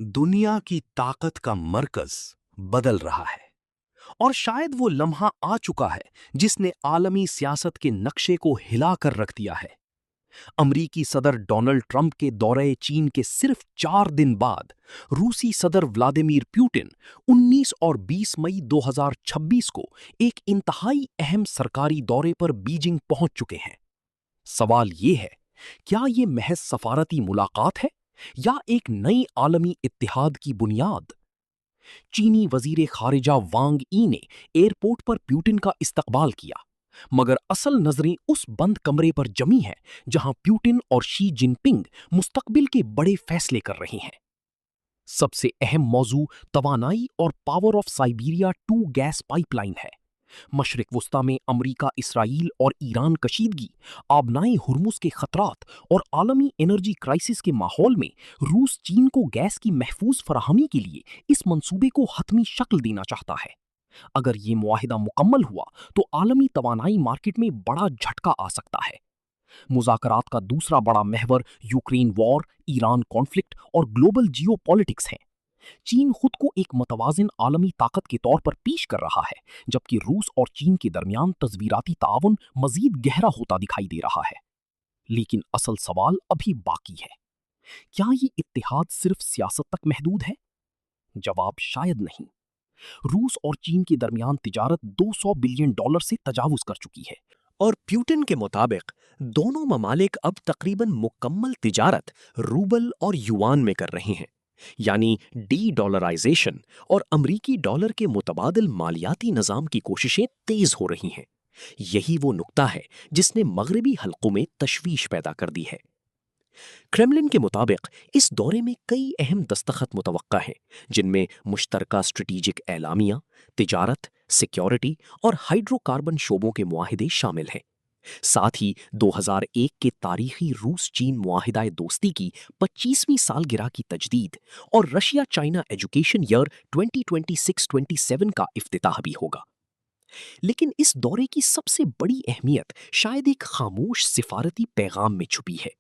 दुनिया की ताकत का मरकज बदल रहा है और शायद वो लम्हा आ चुका है जिसने आलमी सियासत के नक्शे को हिला कर रख दिया है। अमरीकी सदर डोनाल्ड ट्रंप के दौरे चीन के सिर्फ 4 दिन बाद रूसी सदर व्लादिमीर पुतिन 19 और 20 मई 2026 को एक इंतहाई अहम सरकारी दौरे पर बीजिंग पहुंच चुके हैं। सवाल ये है, क्या ये महज सफारती मुलाकात है या एक नई आलमी इत्तेहाद की बुनियाद? चीनी वजीर खारिजा वांग ई ने एयरपोर्ट पर पुतिन का इस्तकबाल किया, मगर असल नजरें उस बंद कमरे पर जमी हैं जहां पुतिन और शी जिनपिंग मुस्तकबिल के बड़े फैसले कर रहे हैं। सबसे अहम मौजू तवानाई और power of Siberia 2 gas pipeline है। मशरिक वस्ता में अमरीका, इसराइल और ईरान कशीदगी, आबनाए हुर्मुज के खतरात और आलमी एनर्जी क्राइसिस के माहौल में रूस चीन को गैस की महफूज फराहमी के लिए इस मंसूबे को हतमी शक्ल देना चाहता है। अगर ये मुआहिदा मुकम्मल हुआ तो आलमी तवानाई मार्केट में बड़ा झटका आ सकता है। मुज़ाकरात का दूसरा बड़ा महवर यूक्रेन वॉर, ईरान कॉन्फ्लिक्ट और ग्लोबल जियोपॉलिटिक्स हैं। चीन खुद को एक मतवाजिन आलमी ताकत के तौर पर पेश कर रहा है, जबकि रूस और चीन के दरमियान तस्वीराती ताउन मजीद गहरा होता दिखाई दे रहा है। लेकिन असल सवाल अभी बाकी है, क्या ये इत्तेहाद सिर्फ सियासत तक महदूद है? जवाब शायद नहीं। रूस और चीन के दरमियान तिजारत $200 बिलियन से तजावुज कर चुकी है और पुतिन के मुताबिक दोनों ममालिक अब तकरीबन मुकम्मल तिजारत रूबल और युआन में कर रहे हैं, यानी डी डॉलराइजेशन और अमरीकी डॉलर के मुतबादिल मालियाती निज़ाम की कोशिशें तेज हो रही हैं। यही वो नुक्ता है जिसने मगरबी हलकों में तशवीश पैदा कर दी है। क्रेमलिन के मुताबिक इस दौरे में कई अहम दस्तखत मुतवक्का हैं, जिनमें मुश्तरका स्ट्रेटेजिक एलामिया, तिजारत, सिक्योरिटी और हाइड्रोकार्बन शोबों के मुआहिदे शामिल हैं। साथ ही 2001 के तारीखी रूस चीन मुआहिदा दोस्ती की 25वीं सालगिरह की तजदीद और रशिया चाइना एजुकेशन ईयर 2026-27 का इफ्तिताह भी होगा। लेकिन इस दौरे की सबसे बड़ी अहमियत शायद एक खामोश सिफारती पैगाम में छुपी है।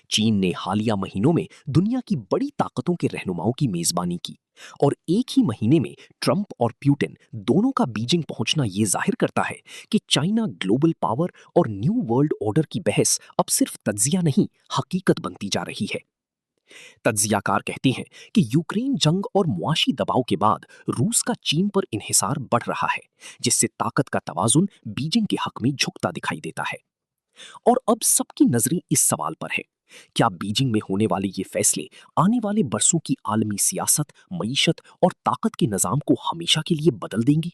चीन ने हालिया महीनों में दुनिया की बड़ी ताकतों के रहनुमाओं की मेजबानी की, और एक ही महीने में ट्रंप और पुतिन दोनों का बीजिंग पहुंचना यह जाहिर करता है कि चाइना ग्लोबल पावर और न्यू वर्ल्ड ऑर्डर की बहस अब सिर्फ तज्जिया नहीं, हकीकत बनती जा रही है। तज्जियाकार कहते हैं कि यूक्रेन जंग और मुआशी दबाव के बाद रूस का चीन पर इन्हिसार बढ़ रहा है, जिससे ताकत का तवाजुन बीजिंग के हक में झुकता दिखाई देता है। और अब सबकी नजरें इस सवाल पर है, क्या बीजिंग में होने वाले ये फैसले आने वाले बरसों की आलमी सियासत, मईशत और ताकत के निजाम को हमेशा के लिए बदल देंगे?